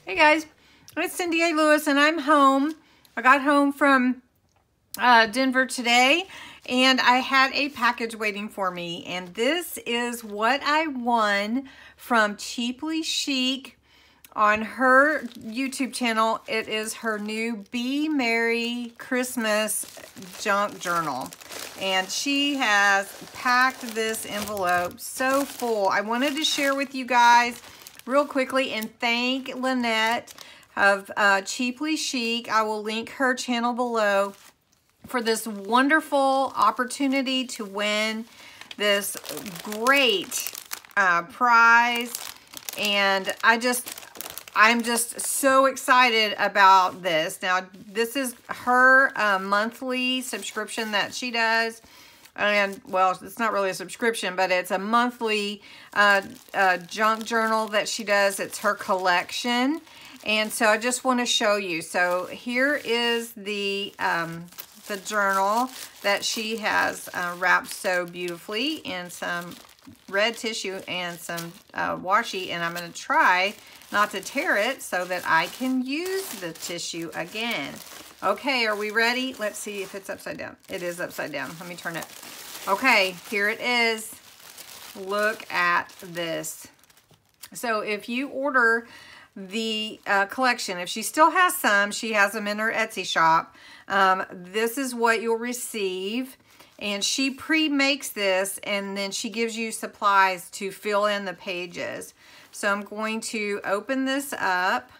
Hey guys, it's Cindy A. Lewis and I'm home. I got home from Denver today and I had a package waiting for me, and this is what I won from Cheaply Chic on her YouTube channel. It is her new Be Merry Christmas Junk Journal, and she has packed this envelope so full. I wanted to share with you guys real quickly and thank Lynnette of Cheaply Chic. I will link her channel below for this wonderful opportunity to win this great prize. And I'm just so excited about this. Now, this is her monthly subscription that she does. And, well, it's not really a subscription, but it's a monthly junk journal that she does. It's her collection. And so I just want to show you. So here is the journal that she has wrapped so beautifully in some red tissue and some washi. And I'm going to try not to tear it so that I can use the tissue again. Okay, are we ready? Let's see if it's upside down. It is upside down. Let me turn it. Okay, here it is. Look at this. So if you order the collection, if she still has some, she has them in her Etsy shop. This is what you'll receive. And she pre-makes this, and then she gives you supplies to fill in the pages. So I'm going to open this up.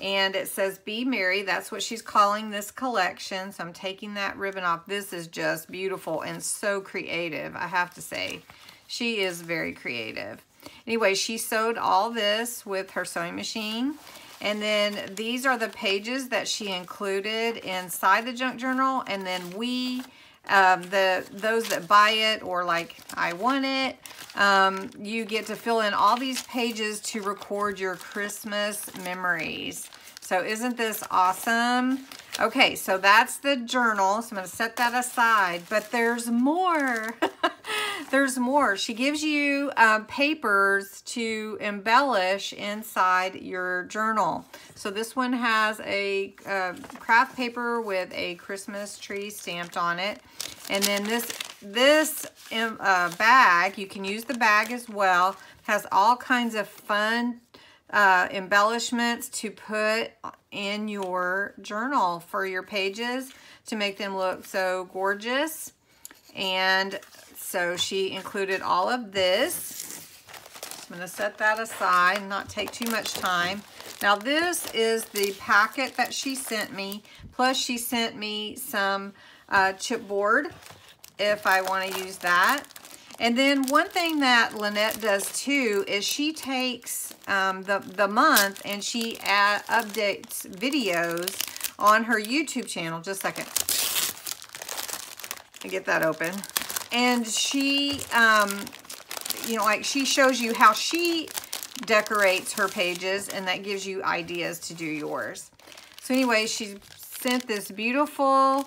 And it says Be Merry. That's what she's calling this collection. So I'm taking that ribbon off. This is just beautiful and so creative, I have to say. She is very creative. Anyway, she sewed all this with her sewing machine. And then these are the pages that she included inside the junk journal. And then we, those that buy it, or like I want it, you get to fill in all these pages to record your Christmas memories. So isn't this awesome? Okay, so that's the journal. So I'm going to set that aside, but there's more. There's more. She gives you papers to embellish inside your journal. So this one has a craft paper with a Christmas tree stamped on it. And then this bag, you can use the bag as well, has all kinds of fun embellishments to put in your journal for your pages to make them look so gorgeous. And so she included all of this. I'm going to set that aside and not take too much time. Now this is the packet that she sent me, plus she sent me some chipboard if I want to use that. And then one thing that Lynnette does too is she takes the month and she updates videos on her YouTube channel. Just a second. Let me get that open. And she, you know, like she shows you how she decorates her pages, and that gives you ideas to do yours. So anyway, she sent this beautiful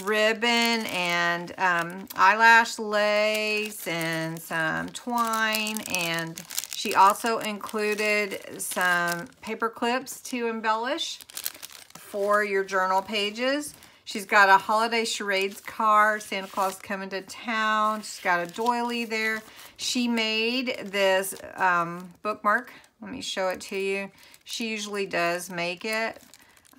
ribbon and eyelash lace and some twine, and she also included some paper clips to embellish for your journal pages. She's got a holiday charades card, Santa Claus coming to town. She's got a doily there. She made this bookmark. Let me show it to you. She usually does make it,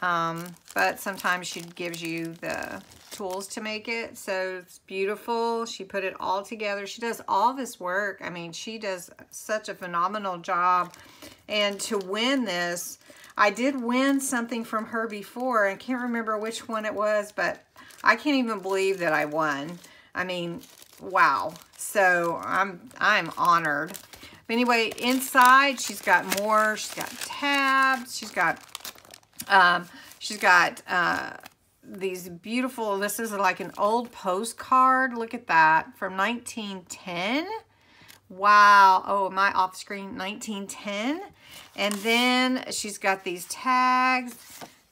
but sometimes she gives you the tools to make it. So it's beautiful. She put it all together. She does all this work. I mean, she does such a phenomenal job. And to win this, I did win something from her before. I can't remember which one it was, but I can't even believe that I won. I mean, wow. So I'm honored. But anyway, inside she's got more. She's got tabs. She's got these beautiful, this is like an old postcard. Look at that, from 1910. Wow. Oh, am I off screen? 1910. And then she's got these tags.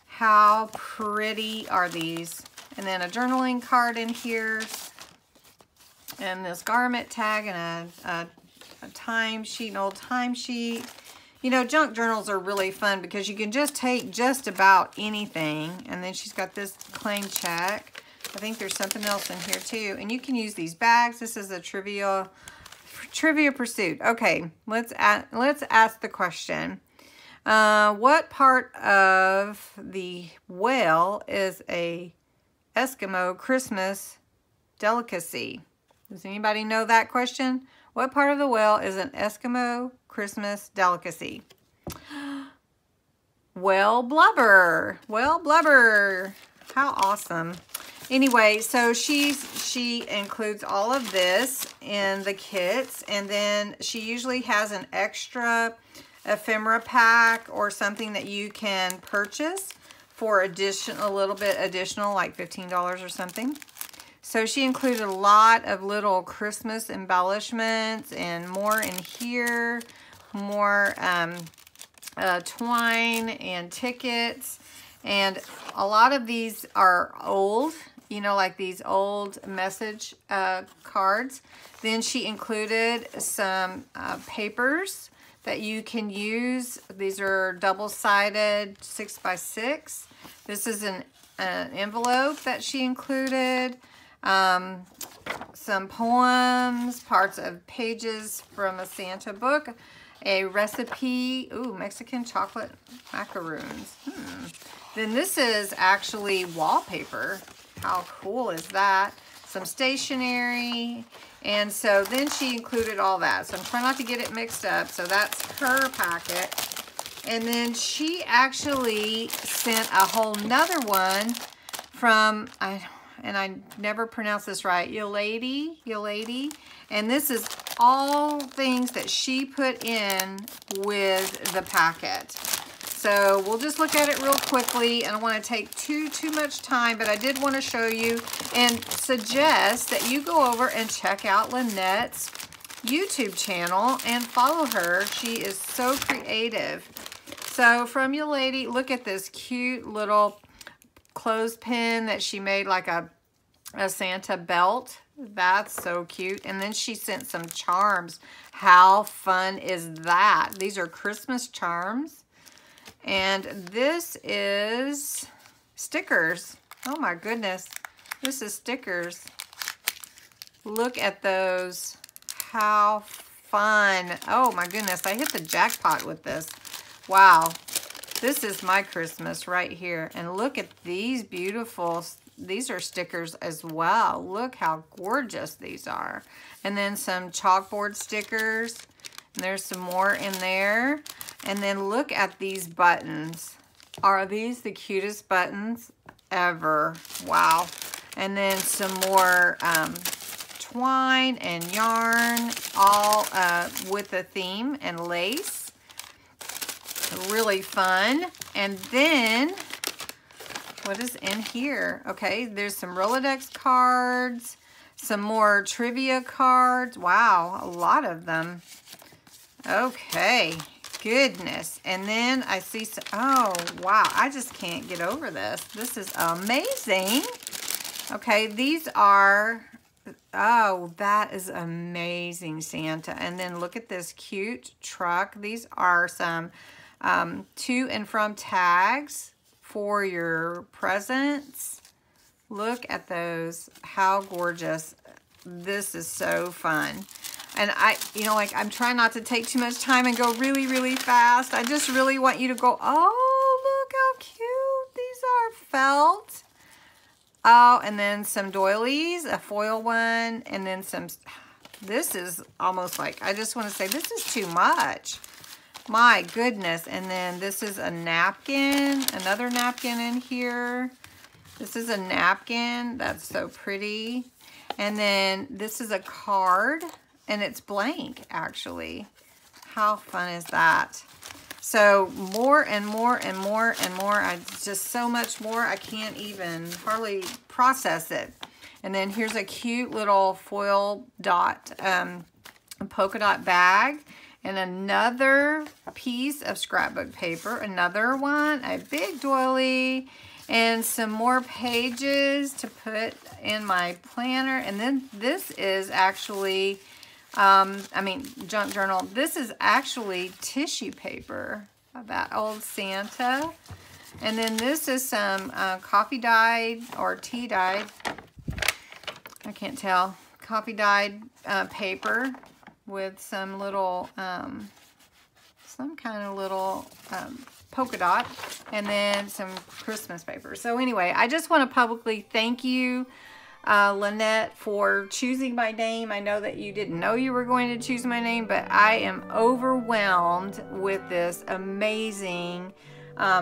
How pretty are these? And then a journaling card in here. And this garment tag and a timesheet, an old timesheet. You know, junk journals are really fun because you can just take just about anything. And then she's got this claim check. I think there's something else in here too. And you can use these bags. This is a trivia pursuit. Okay, let's ask the question. What part of the whale is a Eskimo Christmas delicacy? Does anybody know that question? What part of the whale is an Eskimo Christmas delicacy? Whale blubber. Whale blubber. How awesome. Anyway, so she includes all of this in the kits, and then she usually has an extra ephemera pack or something that you can purchase for a little bit additional, like $15 or something. So she included a lot of little Christmas embellishments and more in here, more twine and tickets. And a lot of these are old, you know, like these old message cards. Then she included some papers that you can use. These are double-sided 6x6. This is an envelope that she included. Some poems, parts of pages from a Santa book, a recipe, ooh, Mexican chocolate macaroons. Then this is actually wallpaper. How cool is that? Some stationery. And so then she included all that. So I'm trying not to get it mixed up. So that's her packet. And then she actually sent a whole nother one from, and I never pronounce this right, Yolady. And this is all things that she put in with the packet. So we'll just look at it real quickly. I don't want to take too much time, but I did want to show you and suggest that you go over and check out Lynnette's YouTube channel and follow her. She is so creative. So from Yolady, look at this cute little clothespin that she made, like a Santa belt. That's so cute. And then she sent some charms. How fun is that? These are Christmas charms. And this is stickers. Oh my goodness. This is stickers. Look at those. How fun. Oh my goodness. I hit the jackpot with this. Wow. This is my Christmas right here. And look at these beautiful, these are stickers as well. Look how gorgeous these are. And then some chalkboard stickers. And there's some more in there. And then look at these buttons. Are these the cutest buttons ever? Wow. And then some more twine and yarn, all with a theme and lace. Really fun. And then, what is in here? Okay, there's some Rolodex cards, some more trivia cards. Wow, a lot of them. Okay, goodness. And then I see some, oh, wow, I just can't get over this. This is amazing. Okay, these are, oh, that is amazing, Santa. And then look at this cute truck. These are some to and from tags for your presents. Look at those. How gorgeous. This is so fun. And you know, like, I'm trying not to take too much time and go really, really fast. I just really want you to go, oh, look how cute. These are felt. Oh, and then some doilies, a foil one, and then some, this is almost like, I just want to say, this is too much. My goodness. And then this is a napkin, another napkin in here. This is a napkin. That's so pretty. And then this is a card. And it's blank, actually. How fun is that? So more and more and more and more. Just so much more. I can't even hardly process it. And then here's a cute little foil dot, polka dot bag. And another piece of scrapbook paper. Another one, a big doily. And some more pages to put in my planner. And then this is actually junk journal. This is actually tissue paper about old Santa. And then this is some coffee dyed or tea dyed, I can't tell, coffee dyed paper with some little, some kind of little polka dot, and then some Christmas paper. So anyway, I just want to publicly thank you, Lynnette, for choosing my name. I know that you didn't know you were going to choose my name, but I am overwhelmed with this amazing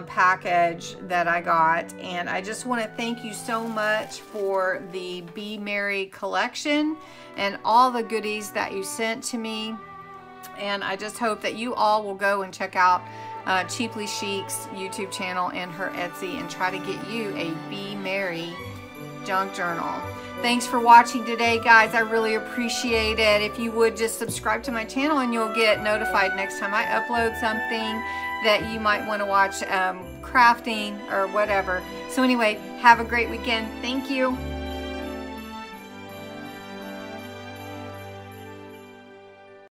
package that I got, and I just want to thank you so much for the Be Merry collection and all the goodies that you sent to me. And I just hope that you all will go and check out Cheaply Chic's YouTube channel and her Etsy and try to get you a Be Merry Jjnk Journal. Thanks for watching today, guys. I really appreciate it. If you would just subscribe to my channel and you'll get notified next time I upload something that you might want to watch, crafting or whatever. So anyway, have a great weekend. Thank you.